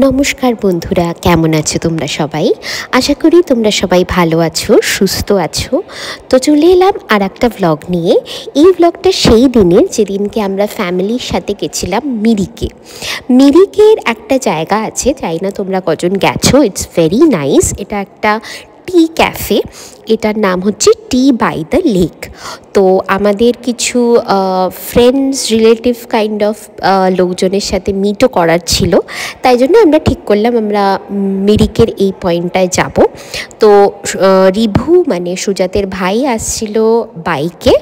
নমস্কার বন্ধুরা, কেমন আছো তোমরা সবাই? আশা করি তোমরা সবাই ভালো আছো, সুস্থ আছো। তো চলে এলাম আর একটা ভ্লগ নিয়ে। এই ভ্লগটা সেই দিনের যেদিনকে আমরা ফ্যামিলির সাথে গেছিলাম মিরিকে। মিরিকের একটা জায়গা আছে, জানি না তোমরা কজন গেছো, ইটস ভেরি নাইস। এটা একটা টি ক্যাফে, এটার নাম হচ্ছে টি বাই দ্য লেক। তো আমাদের কিছু ফ্রেন্ডস রিলেটিভ কাইন্ড অফ লোকজনের সাথে মিটও করার ছিল, তাই জন্য আমরা ঠিক করলাম আমরা মিরিকের এই পয়েন্টটায় যাব। তো রিভু মানে সুজাতের ভাই আসছিল বাইকে,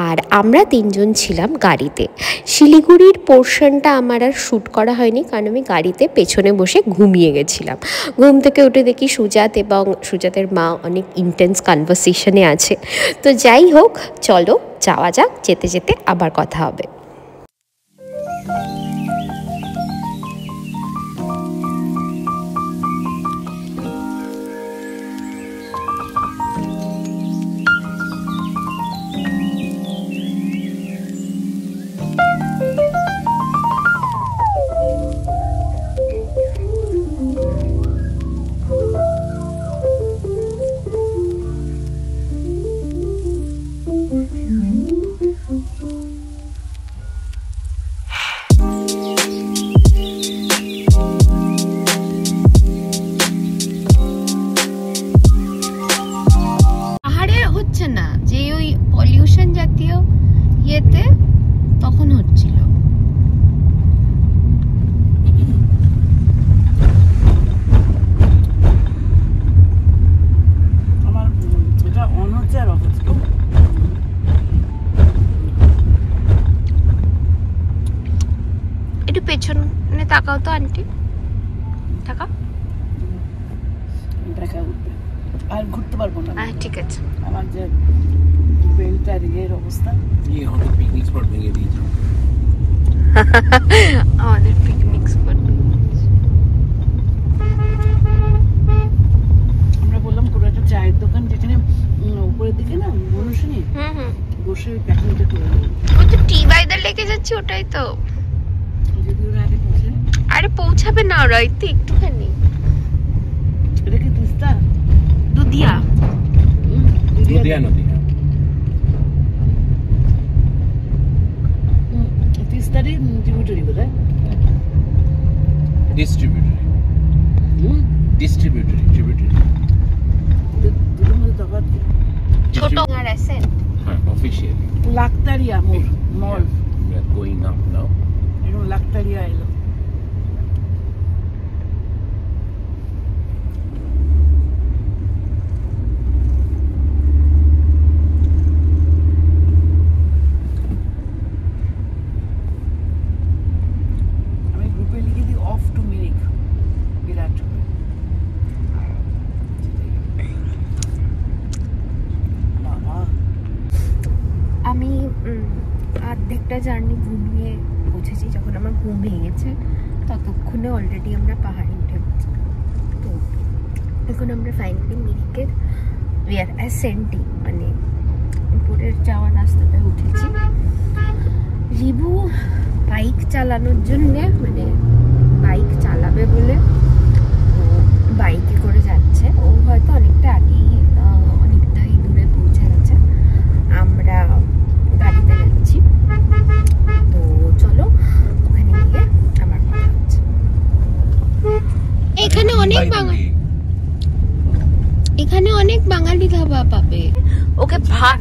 আর আমরা তিনজন ছিলাম গাড়িতে। শিলিগুড়ির পোর্শনটা আমার আর শ্যুট করা হয়নি, কারণ আমি গাড়িতে পেছনে বসে ঘুমিয়ে গেছিলাম। ঘুম থেকে উঠে দেখি সুজাত এবং সুজাতের মা অনেক ইন্টেন্স কনভারসেশনে আছে। তো যাই হোক, চলো যাওয়া যাক, যেতে যেতে আবার কথা হবে। তখন হচ্ছিল আমার এটা অন হচ্ছে আর অফ হচ্ছে। একটু পেছনে তাকাও তো আন্টি, তাকাও। দেখা উঠবে আর ঘুরতে পারবো না। ঠিক আছে। আমার যে বেলটার এর অবস্থা, ये होटल पिकनिक स्पॉट ভেঙে দিয়েছে। আমাদের পিকনিক স্পট। আমরা বললাম পুরো একটা চায়ের দোকান, যেখানে উপরের দিকে না মনুষ্যনি বসে প্যাকিংটা করে দেবো। ও তো টি বাই দ্য লেকে যাচ্ছে, ওটাই তো। যদি ওরা আগে পৌঁছে, আরে পৌঁছাবে না ওরা, এই তো একটুখানি। এটা কি তিস্তা? দুধিয়া দুধিয়া নদী। তিস্তারই ট্রিবিউটারি বোধহয়। ডিস্ট্রিবিউটরি দুটোর মধ্যে তফাৎ কি? ছোট আর অ্যাসেন্ট। হ্যাঁ, অফিশিয়ালি লাক্তারিয়া মল। we are going up now. এরকম লাক্তারিয়া এলো। আমি গ্রুপে লিখে দিই অফ টু মিরিক, বিরাট। বাবা, আমি অর্ধেকটা জার্নি ঘুমিয়ে পৌঁছেছি। যখন আমার ঘুম ভেঙেছে ততক্ষণে অলরেডি আমরা পাহাড়ে উঠে গেছি। তো এখন আমরা ফাইনালি মিরিকের উই আর অ্যাসেন্টিং, মানে উপরের যাওয়ার রাস্তাতে উঠেছি। রিভু বাইক চালানোর জন্যে, মানে বাইক চালাবে বলে ও বাইকে করে যাচ্ছে। ও হয়তো অনেকটাই দূরে পৌঁছে গেছে, আমরা গাড়িতে যাচ্ছি। তো চলো ওখানে গিয়ে আমার কথা হচ্ছে। এখানে অনেক বাঙালি ধাবা পাবে। ওকে ভাত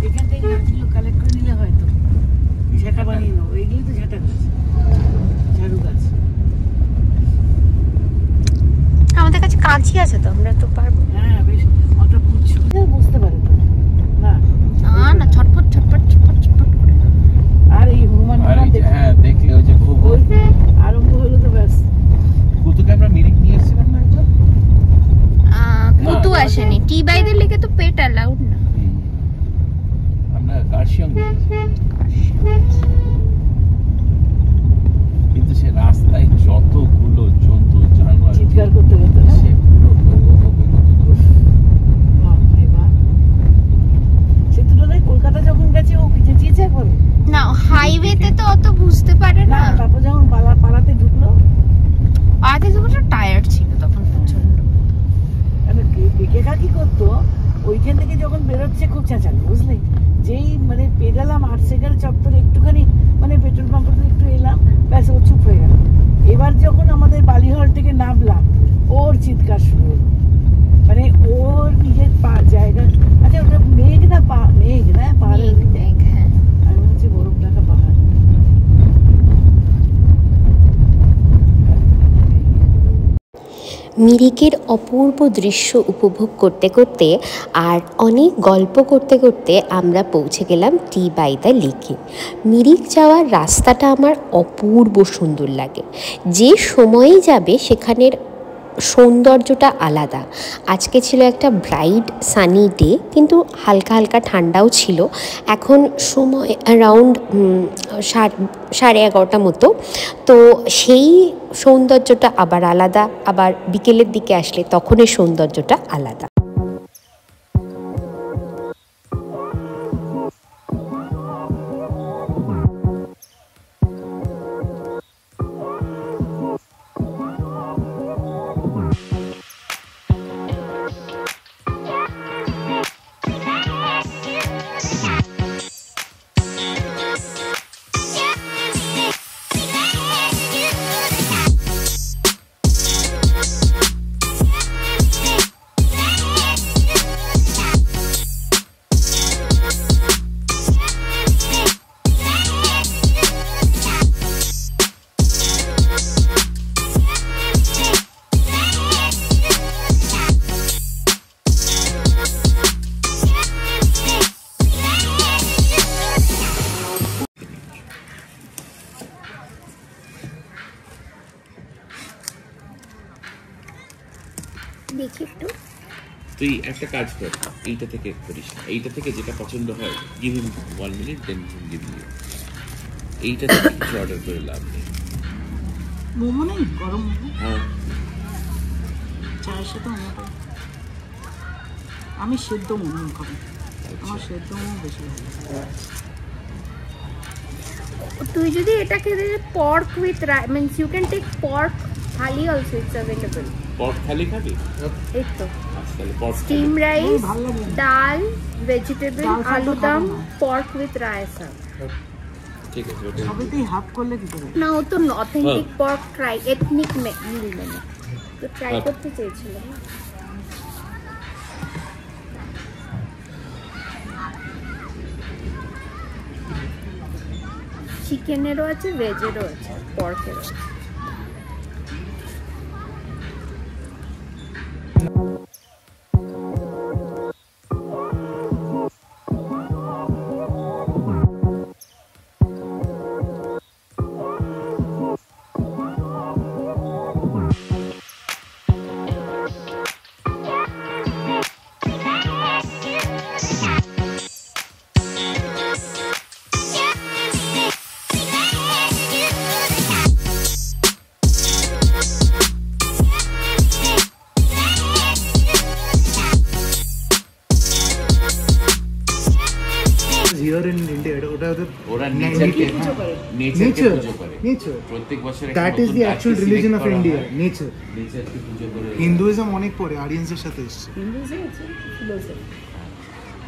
এখান থেকে গাছগুলো কালেক্ট করে নিলে হয়তো ঝাঁটা বানিয়ে নেবো। এইগুলি তো ঝাঁটা গাছ, ঝাড়ু গাছ। আমাদের কাছে কাঁচি আছে তো, আমরা তো পারবো। হ্যাঁ, বেশ অত বুঝছো, বুঝতে পারে তো না। না ছটফট করে। আর এই হনুমান হ্যাঁ, দেখলে ওই যে আরম্ভ হলো তো ব্যাস। কুতুকে আমরা মিরিক নিয়ে এসেছিলাম না একবার? কুতু আসেনি। টি বাই দ্য লেকে তো পেট অ্যালাউড না। আমরা কার্শিয়ং কিন্তু সে রাস্তায় যতগুলো জন্তু জানোয়ার চিৎকার করতে করতে না, সে তুলনায় কলকাতা যখন গেছে ও চেঁচিয়েছে। এখন না, হাইওয়েতে তো অত বুঝতে পারে না। তারপর যখন পাড়াতে ঢুকলো, পাড়াতে সে খুব চেঁচালো বুঝলি, যেই মানে পেরালাম 8 সেকেন্ড চত্বরে একটুখানি মানে পেট্রোল পাম্পে একটু এলাম, ব্যাস ও চুপ হয়ে গেল। এবার যখন আমাদের বালিহল থেকে নামলাম ওর চিৎকার শুরু হলো, মানে ওর নিজের জায়গা। আচ্ছা ওটা মেঘ না মেঘ না পাহাড়ের মেঘ, হ্যাঁ আমি হচ্ছে বরফ ঢাকা পাহাড়। মিরিকের অপূর্ব দৃশ্য উপভোগ করতে করতে আর অনেক গল্প করতে করতে আমরা পৌঁছে গেলাম টি বাই দ্য লেকে। মিরিক যাওয়ার রাস্তাটা আমার অপূর্ব সুন্দর লাগে। যে সময়েই যাবে সেখানের সৌন্দর্যটা আলাদা। আজকে ছিল একটা ব্রাইট সানি ডে, কিন্তু হালকা হালকা ঠান্ডাও ছিল। এখন সময় অ্যারাউন্ড 11:30 মতো। তো সেই সৌন্দর্যটা আবার আলাদা, আবার বিকেলের দিকে আসলে তখনের সৌন্দর্যটা আলাদা। দেখি একটু, তুই একটা কাজ কর, এইটা থেকে করিস, এইটা থেকে যেটা পছন্দ হয় give him 1 minute then give me. এইটা থেকে কিছু অর্ডার করে লাভ নেই। মোমো নেই? গরম মোমো হ্যাঁ চায়ের সাথে মোমো। আমি সেদ্ধ মোমো খাবো, আমার সেদ্ধ মোমো বেশি ভালো লাগে। তুই যদি এটা খেতে pork with means you can take pork thali also, it's available. Pork thali খাবি? এই তো তাহলে পর্ক স্টিম রাইস, ভালো লাগে না। ডাল, ভেজিটেবল, ডাল খাবো আলু দম, না। Pork with Raisa. ঠিক আছে ওটা সবেতেই হাফ করলে কি করে? না ও তো অথেন্টিক পর্ক ট্রাই এথনিক মিল মেনু তো ট্রাই করতে চেয়েছিলাম। চিকেনেরও আছে, ভেজেরও আছে, পর্কেরও আছে। Here in India, ওরা nature. নেচারকে পুজো করে। Nature. প্রত্যেক বছর That is the actual religion of India. Nature. নেচারকে পুজো করে। Hinduism অনেক পরে আরিয়ানসের সাথে এসেছে,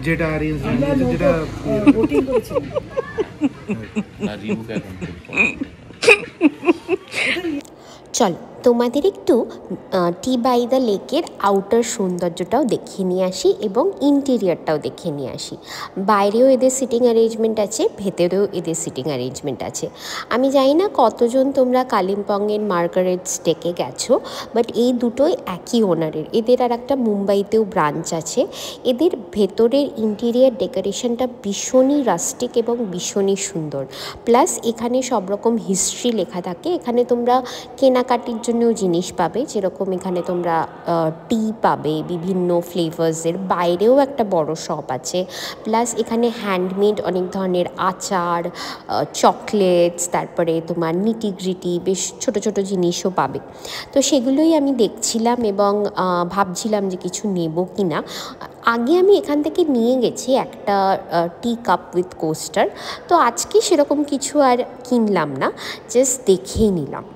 যেটা আরিয়ানস যেটা ভোটিং করেছিলাম। না রিমুভ এখন চল তোমাদের একটু টি বাই দ্য লেকের আউটার সৌন্দর্যটাও দেখিয়ে নিয়ে আসি এবং ইন্টেরিয়রটাও দেখিয়ে নিয়ে আসি। বাইরেও এদের সিটিং অ্যারেঞ্জমেন্ট আছে, ভেতরেও এদের সিটিং অ্যারেঞ্জমেন্ট আছে। আমি জানি না কতজন তোমরা কালিম্পংয়ের মার্গারেটস ডেকে গেছো, বাট এই দুটোই একই ওনারের। এদের আর একটা মুম্বাইতেও ব্রাঞ্চ আছে। এদের ভেতরের ইন্টেরিয়র ডেকোরেশনটা ভীষণই রাস্টিক এবং ভীষণই সুন্দর। প্লাস এখানে সব রকম হিস্ট্রি লেখা থাকে। এখানে তোমরা কেনাকাটির জন্যও জিনিস পাবে, যেরকম এখানে তোমরা টি পাবে বিভিন্ন ফ্লেভার্সের। বাইরেও একটা বড় শপ আছে। প্লাস এখানে হ্যান্ডমেড অনেক ধরনের আচার, চকলেটস, তারপরে তোমার নিটিগ্রিটি বেশ ছোট ছোট জিনিসও পাবে। তো সেগুলোই আমি দেখছিলাম এবং ভাবছিলাম যে কিছু নেব কি না। আগে আমি এখান থেকে নিয়ে গেছি একটা টি কাপ উইথ কোস্টার, তো আজকে সেরকম কিছু আর কিনলাম না, জাস্ট দেখেই নিলাম।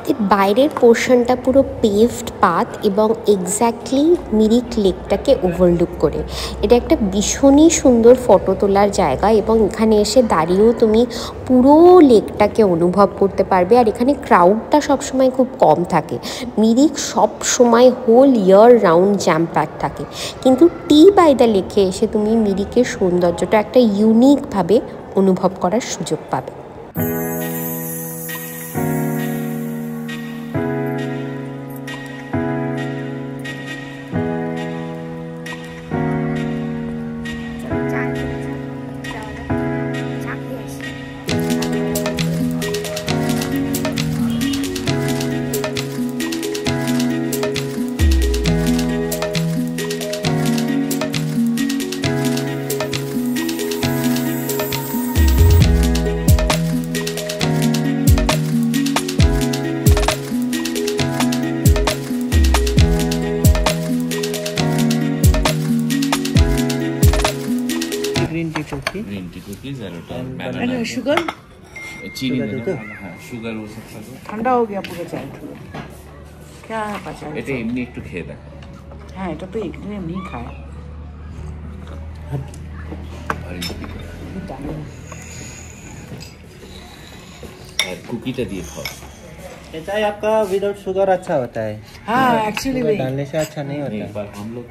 এর বাইরের পোর্শনটা পুরো পেভড পাথ এবং এক্স্যাক্টলি মিরিক লেকটাকে ওভারলুক করে। এটা একটা ভীষণই সুন্দর ফটো তোলার জায়গা এবং এখানে এসে দাঁড়িয়েও তুমি পুরো লেকটাকে অনুভব করতে পারবে। আর এখানে ক্রাউডটা সবসময় খুব কম থাকে। মিরিক সব সময় whole year round jam pack থাকে, কিন্তু টি বাই দ্য লেকে এসে তুমি মিরিকের সৌন্দর্যটা একটা ইউনিকভাবে অনুভব করার সুযোগ পাবে। ग्रीन टी कुकीज और शुगर चीनी देना। हाँ शुगर वो सब था। ठंडा हो गया पूरा चाय। क्या है पचा এটা এমনি একটু খেয়ে দেখ। হ্যাঁ এটা তো একটু এমনি খায়। और कुकीটা দিয়ে খাও। ये चाय आपका विदाउट शुगर अच्छा होता है। हाँ एक्चुअली शुगर डालने से अच्छा नहीं होता। एक बार हम लोग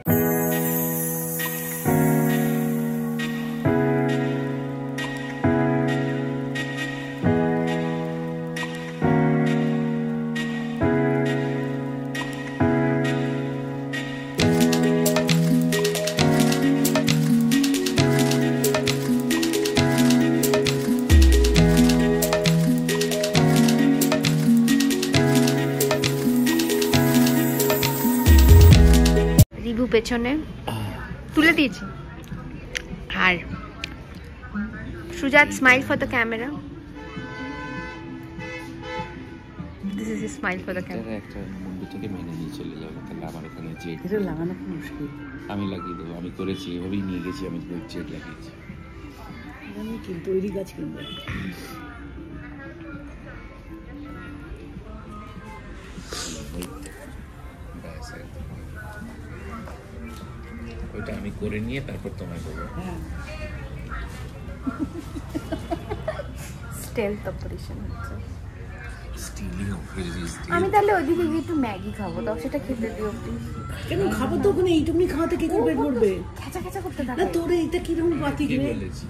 রিভু পেছনে তুলে দিয়েছি আর সুজাত smile for the camera. This is smile for the camera. একটা মুন্ডু থেকে মেনে নিয়ে চলে যাবো, তাহলে আমার ওখানে জেট এটা লাগানো খুব মুশকিল। আমি লাগিয়ে দেবো, আমি করেছি, এভাবেই নিয়ে গেছি, আমি জেট লাগিয়েছি। আমি কিন্তু তৈরি গাছ কিনবো। ওইটা আমি করে নিয়ে তারপর তোমায় দেবো। হ্যাঁ স্টেলথ অপারেশন হচ্ছে। Stealing operation. আমি তাহলে ওইদিকে গিয়ে একটু ম্যাগি খাবো, তাও সেটা খেতে দিও প্লিজ। কেন খাবো তো ওখানে এইটুকুনি খাওয়াতে কি করে পেট ভরবে? খেচা খেচা করতে না থাকে। তোর এইটা কিরকম বাতি কি রে? বলেছি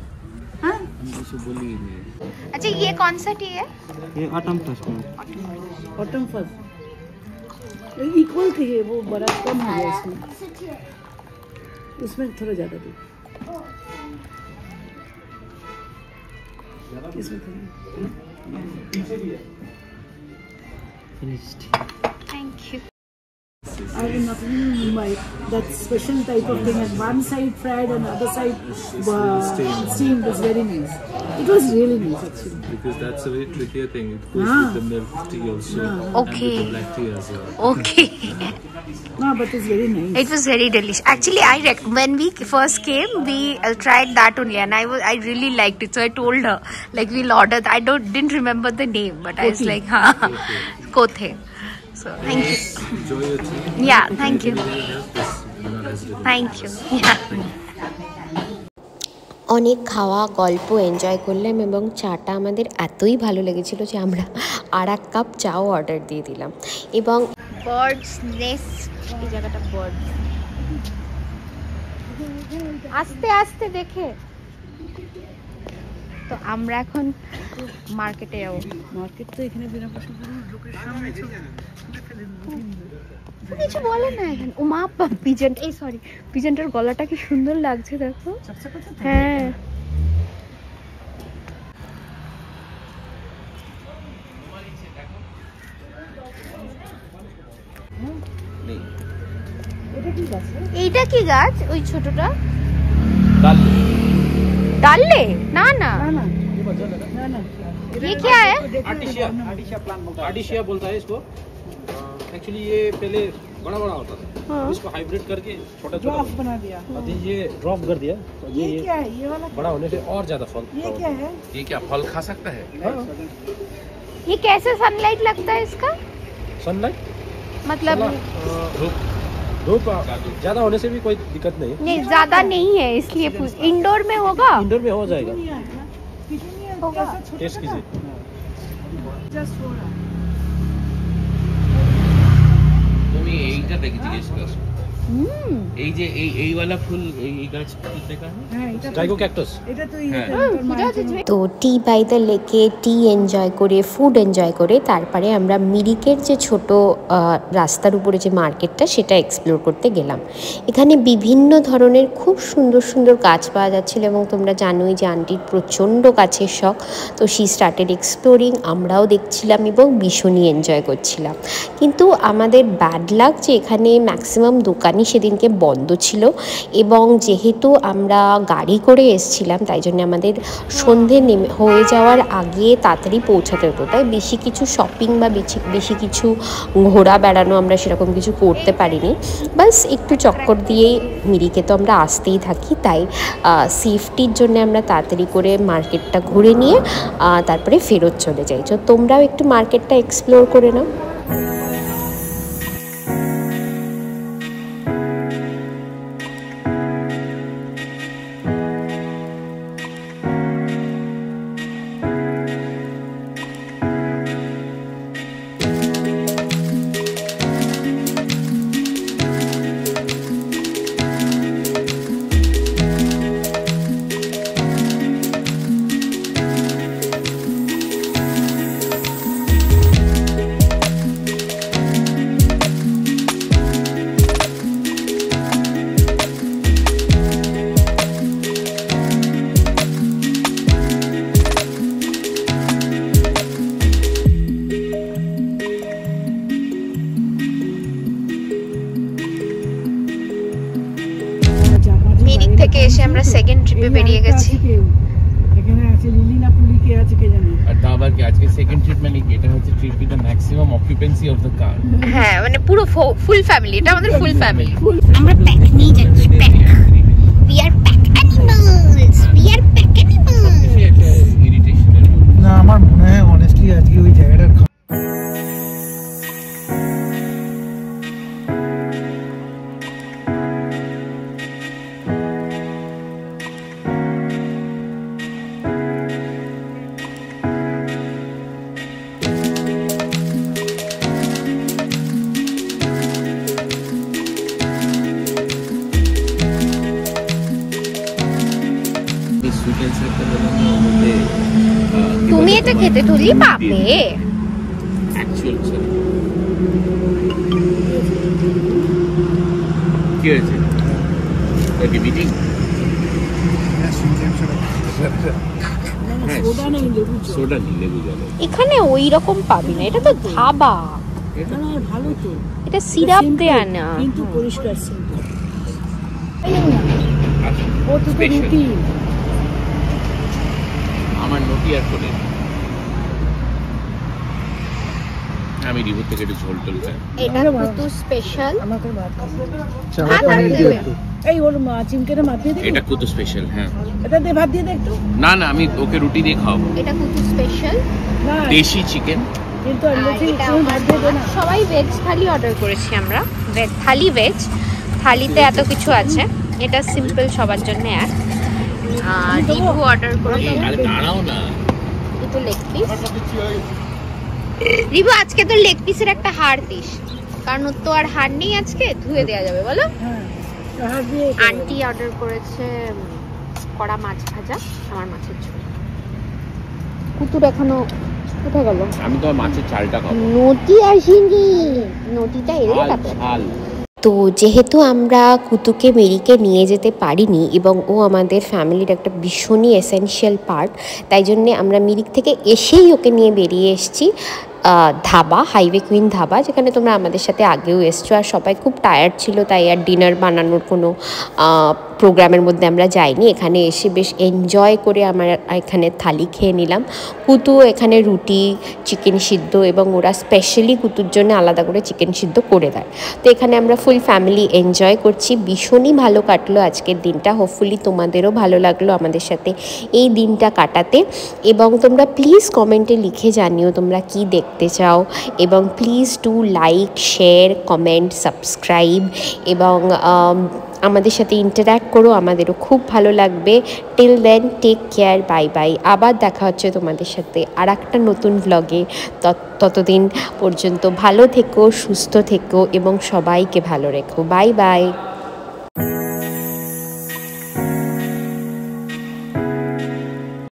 हाँ আমি কিছু বলিনি। अच्छा ये कौन सा टी है? ये ऑटम फर्स्ट में। ऑटम फर्स्ट इक्वल थे ये, वो बड़ा कम हो गया इसमें। इसमें थोड़ा ज्यादा दे, इसमें थोड़ा finished. Thank you. I will not my that special type of thing, and one side fried and other side steamed is very nice. It was really nice actually. Because that's a very trickier thing. It goes with the milk tea also, Okay. and with the black tea as well. Okay. No, but it's very nice. It was very delicious. Actually, when we first came, we tried that only, and I really liked it. So I told her, like, we'll order. Didn't remember the name, but I was like, ha, Kothe. So thank you. Enjoy your tea. Yeah, thank you. Really help this, hesitate. Thank you. Yeah. অনেক খাওয়া গল্প enjoy করলাম এবং চাটা আমাদের এতই ভালো লেগেছিল যে আমরা আর এক কাপ চাও অর্ডার দিয়ে দিলাম। এবং বার্ডস নেস্ট, এই জায়গাটা বার্ড আস্তে আস্তে দেখে। তো আমরা এখন মার্কেটে যাবো। মার্কেট তো এখানে বিনা পয়সা লোকের সামনে কিছু বলে না এখানে। ও মা, পিজন, এই সরি, পিজনটার গলাটা কি সুন্দর লাগছে দেখো। হ্যাঁ এইটা কি গাছ? ওই ছোটটা ডাললে? না না ना ना ये क्या है? आर्टिशिया प्लांट बोलता है। आर्टिशिया बोलता है इसको। एक्चुअली ये पहले बड़ा बड़ा होता था। इसको हाइब्रिड करके छोटा छोटा ड्रॉप बना दिया। और ये ड्रॉप कर दिया तो ये क्या है? ये वाला बड़ा होने से और ज्यादा फल। ये क्या है? ये क्या फल खा सकता है? ये कैसे सनलाइट लगता है इसका? सनलाइट मतलब धूप ज्यादा होने से भी कोई दिक्कत नहीं। नहीं, ज्यादा नहीं है इसलिए इंडोर में होगा। इंडोर में हो जाएगा। होगा। टेस्ट कीजिए। Just थोड़ा। তুমি এইটা দেখে জিজ্ঞেস করো। এই যে এই वाला ফুল এই গাছ কিতনে का है? হ্যাঁ, এটা टाइगो कैक्टस। এটা তো তো টি বাই দ্য লেকে টি এনজয় করে ফুড এনজয় করে তারপরে আমরা মিরিকের যে ছোট রাস্তার উপরে যে মার্কেটটা সেটা এক্সপ্লোর করতে গেলাম। এখানে বিভিন্ন ধরনের খুব সুন্দর সুন্দর গাছ পাওয়া যাচ্ছিল এবং তোমরা জানোই যে আন্টির প্রচণ্ড গাছের শখ, তো শি স্টার্টেড এক্সপ্লোরিং, আমরাও দেখছিলাম এবং ভীষণই এনজয় করছিলাম। কিন্তু আমাদের ব্যাড লাক যে এখানে ম্যাক্সিমাম দোকানই সেদিনকে বন্ধ ছিল এবং যেহেতু আমরা গাড়ি করে এসেছিলাম তাই জন্য আমাদের সন্ধে হয়ে যাওয়ার আগে তাড়াতাড়ি পৌঁছাতে হতো, তাই বেশি কিছু শপিং বা বেশি কিছু ঘোরা বেড়ানো আমরা সেরকম কিছু করতে পারিনি। বাস একটু চক্কর দিয়েই মিরিকে তো আমরা আসতেই থাকি, তাই সেফটির জন্য আমরা তাড়াতাড়ি করে মার্কেটটা ঘুরে নিয়ে তারপরে ফেরত চলে যাই। তো তোমরাও একটু মার্কেটটা এক্সপ্লোর করে নাও। মিরিক থেকে এসে আমরা সেকেন্ড ট্রিপে বেরিয়ে গেছি। এখানে আছে লিলিনা পুলি, কে আছে কে জানে। আর তা আবার কি আজকে সেকেন্ড ট্রিপ মানে কি এটা হচ্ছে trip with the maximum occupancy of the car. হ্যাঁ, মানে পুরো ফুল ফ্যামিলি, এটা আমাদের ফুল ফ্যামিলি। আমরা প্যাক নিয়ে যাচ্ছি, pack. We are pack animals, we are pack animals. Irritation না, আমার মনে হয় অনেস্টলি আজকে ওই জায়গাটার তুমি এটা খেতে তুলি পাবে। অ্যাকচুয়াল কি হয়েছে? ওকে মিটিং সোডা নেই, লেবু জল। সোডা নেই, লেবু জল। এখানে ওই রকম পাবি না, এটা তো ধাবা, না, ভালো তো। এটা সিরাপ দেয়া না। কিন্তু পরিষ্কার সিম্পল। ও তো Special। রুটি। আমার নটি আর করে আমি রিভু থেকে একটু ঝোল টোল খাই। এটা কুতু স্পেশাল। আমাকে ভাত ভাত দেবে। এই ওর চিমকেটা ভাত দিয়ে দে। এটা কুতু স্পেশাল। হ্যাঁ, এটা দিয়ে ভাত দিয়ে দে একটু। না না, আমি ওকে রুটি দিয়ে খাওয়াবো। এটা কুতু স্পেশাল। না, দেশি চিকেন। কিন্তু আমি বলছি তুমি ভাত দিয়ে দে না। সবাই ভেজ থালি অর্ডার করেছি আমরা। ভেজ থালিতে এত কিছু আছে। এটা সিম্পল সবার জন্য এক। আর রিভু অর্ডার করেছি আরে দাঁড়াও না, দুটো লেগ পিস। রিভু আজকে তো লেগ পিসের একটা হাড় দিস, কারণ ওর তো আর হাড় নেই, আজকে ধুয়ে দেওয়া যাবে বলো। হ্যাঁ, ভাত দিয়ে। আন্টি অর্ডার করেছে কড়া মাছ ভাজা, আমার মাছের ঝোল। কুতুর এখনো কোথায় গেল? আমি তো মাছের চালটা খাবো। নটি আসেনি, নটিটা এলে তারপরে। ঝাল। তো যেহেতু আমরা কুতুকে মেরিকে নিয়ে যেতে পারিনি এবং ও আমাদের ফ্যামিলির একটা ভীষণই এসেনশিয়াল পার্ট, তাই জন্যে আমরা মিরিক থেকে এসেই ওকে নিয়ে বেরিয়ে এসেছি ধাবা, হাইওয়ে কুইন ধাবা, যেখানে তোমরা আমাদের সাথে আগেও এসছো। আর সবাই খুব টায়ার্ড ছিল, তাই আর ডিনার বানানোর কোনো প্রোগ্রামের মধ্যে আমরা যাইনি, এখানে এসে বেশ এনজয় করে আমরা এখানে থালি খেয়ে নিলাম। কুতু এখানে রুটি, চিকেন সিদ্ধ, এবং ওরা স্পেশালি কুতুর জন্য আলাদা করে চিকেন সিদ্ধ করে দেয়। তো এখানে আমরা ফুল ফ্যামিলি এনজয় করছি। ভীষণই ভালো কাটলো আজকের দিনটা। হোপফুলি তোমাদেরও ভালো লাগলো আমাদের সাথে এই দিনটা কাটাতে। এবং তোমরা প্লিজ কমেন্টে লিখে জানিও তোমরা কি দেখতে চাও, এবং please do like, share, comment, subscribe, এবং আমাদের সাথে ইন্টারঅ্যাক্ট করো, আমাদেরও খুব ভালো লাগবে। Till then take care, bye bye. আবার দেখা হচ্ছে তোমাদের সাথে আর একটা নতুন ভ্লগে। ততদিন পর্যন্ত ভালো থেকো, সুস্থ থেকো এবং সবাইকে ভালো রেখো। Bye bye.